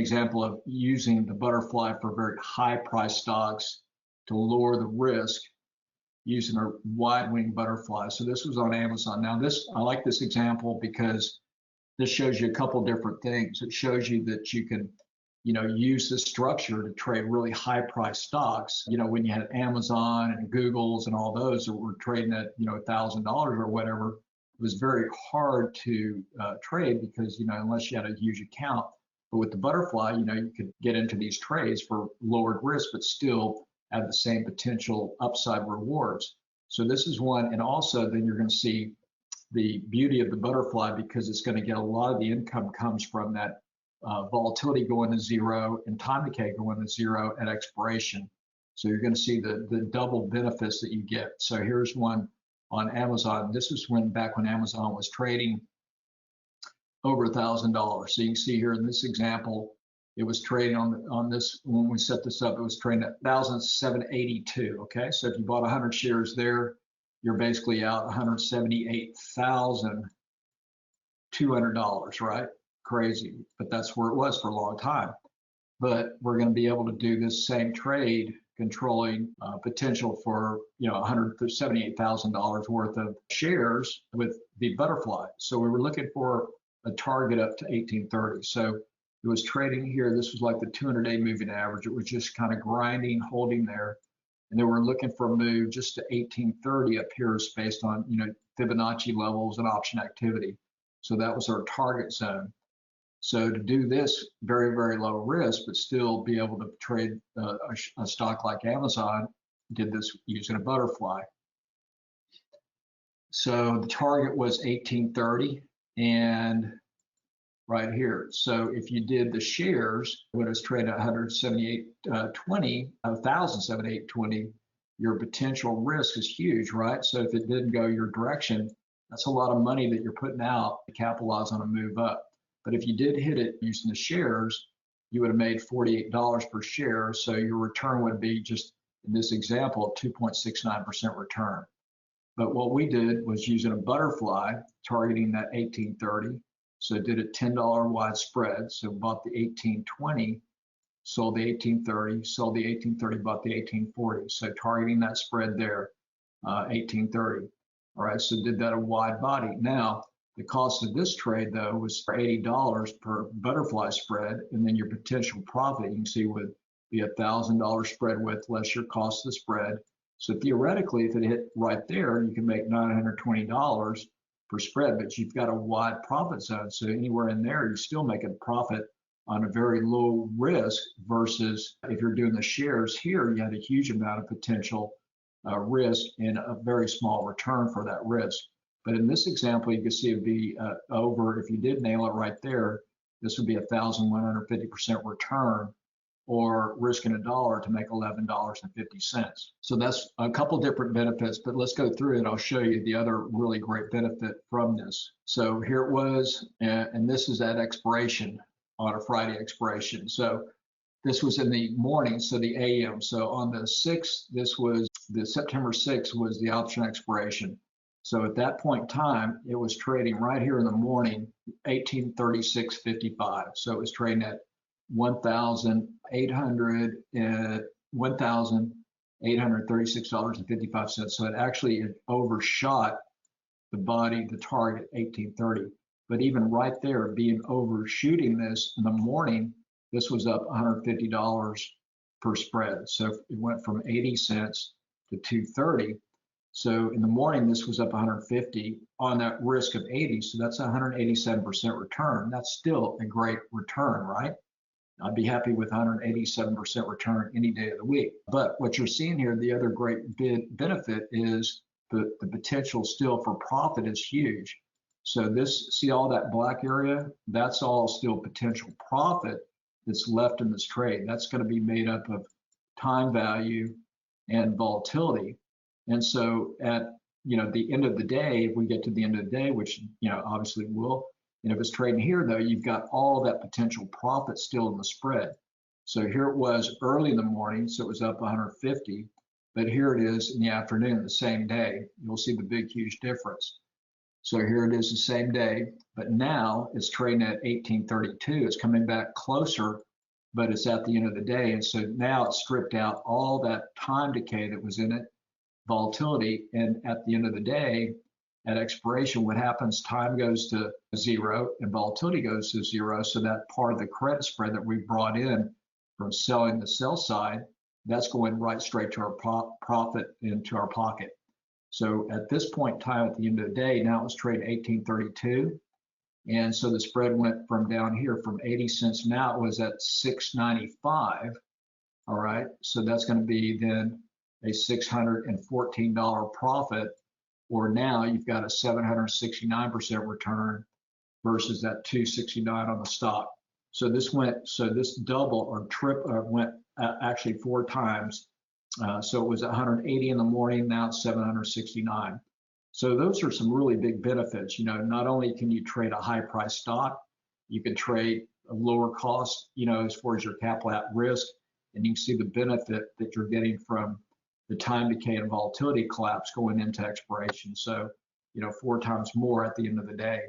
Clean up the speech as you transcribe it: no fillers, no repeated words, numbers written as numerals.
example of using the butterfly for very high price stocks to lower the risk using a wide wing butterfly. So this was on Amazon. Now I like this example because this shows you a couple different things. It shows you that you can, use this structure to trade really high price stocks. When you had Amazon and Google's and all those that were trading at, $1,000 or whatever, it was very hard to trade because, unless you had a huge account. But with the butterfly, you could get into these trades for lowered risk, but still have the same potential upside rewards. So this is one, and also then you're going to see the beauty of the butterfly because it's going to get a lot of the income comes from that volatility going to zero and time decay going to zero at expiration. So you're going to see the double benefits that you get. So here's one on Amazon. This is back when Amazon was trading over $1,000. So you can see here in this example, it was trading on this, when we set this up, it was trading at 1,782. Okay, so if you bought 100 shares there, you're basically out $178,200, right? Crazy, but that's where it was for a long time. But we're going to be able to do this same trade, controlling potential for $178,000 worth of shares with the butterfly. So we were looking for a target up to 1830. So it was trading here. This was like the 200-day moving average. It was just kind of grinding, holding there. And then we're looking for a move just to 1830 up here based on, Fibonacci levels and option activity. So that was our target zone. So to do this very, very low risk, but still be able to trade a stock like Amazon, did this using a butterfly. So the target was 1830 and right here. So if you did the shares, when it was trading at 1,720, your potential risk is huge, right? So if it didn't go your direction, that's a lot of money that you're putting out to capitalize on a move up. But if you did hit it using the shares, you would have made $48 per share. So your return would be, just in this example, 2.69% return. But what we did was using a butterfly targeting that 1830. So did a $10 wide spread. So bought the 1820, sold the 1830, sold the 1830, bought the 1840. So targeting that spread there, 1830. All right, so did that a wide body. Now, the cost of this trade, though, was $80 per butterfly spread, and then your potential profit, you can see, would be $1,000 spread width less your cost of the spread. So theoretically, if it hit right there, you can make $920 per spread, but you've got a wide profit zone. So anywhere in there, you still make a profit on a very low risk versus if you're doing the shares here, you had a huge amount of potential risk and a very small return for that risk. But in this example, you can see it'd be over, if you did nail it right there, this would be 1,150% return, or risking $1 to make $11.50. So that's a couple different benefits, but let's go through it. I'll show you the other really great benefit from this. So here it was, and this is at expiration, on a Friday expiration. So this was in the morning, so the AM. So on the 6th, this was the September 6th was the option expiration. So at that point in time, it was trading right here in the morning, 1836.55. So it was trading at $1,836.55. So it actually overshot the body, the target, 1830. But even right there, being overshooting this in the morning, this was up $150 per spread. So it went from 80 cents to 230. So in the morning, this was up 150 on that risk of 80. So that's 187% return. That's still a great return, right? I'd be happy with 187% return any day of the week. But what you're seeing here, the other great benefit is the potential still for profit is huge. So this, see all that black area? That's all still potential profit that's left in this trade. That's going to be made up of time value and volatility. And so at the end of the day, if we get to the end of the day, which obviously will, and if it's trading here though, you've got all that potential profit still in the spread. So here it was early in the morning, so it was up 150, but here it is in the afternoon, the same day. You'll see the big, huge difference. So here it is the same day, but now it's trading at 1832. It's coming back closer but it's at the end of the day. And so now it's stripped out all that time decay that was in it, volatility. And at the end of the day, at expiration, what happens? Time goes to zero and volatility goes to zero. So that part of the credit spread that we brought in from selling the sell side, that's going right straight to our profit into our pocket. So at this point in time, at the end of the day, now it was trading 1832. And so the spread went from down here from 80 cents. Now it was at 695. All right. So that's going to be then a $614 profit, or now you've got a 769% return versus that 269 on the stock. So this double or went actually 4 times. So it was 180 in the morning, now it's 769. So those are some really big benefits. Not only can you trade a high price stock, you can trade a lower cost, as far as your capital at risk, and you can see the benefit that you're getting from the time decay and volatility collapse going into expiration. So, 4 times more at the end of the day.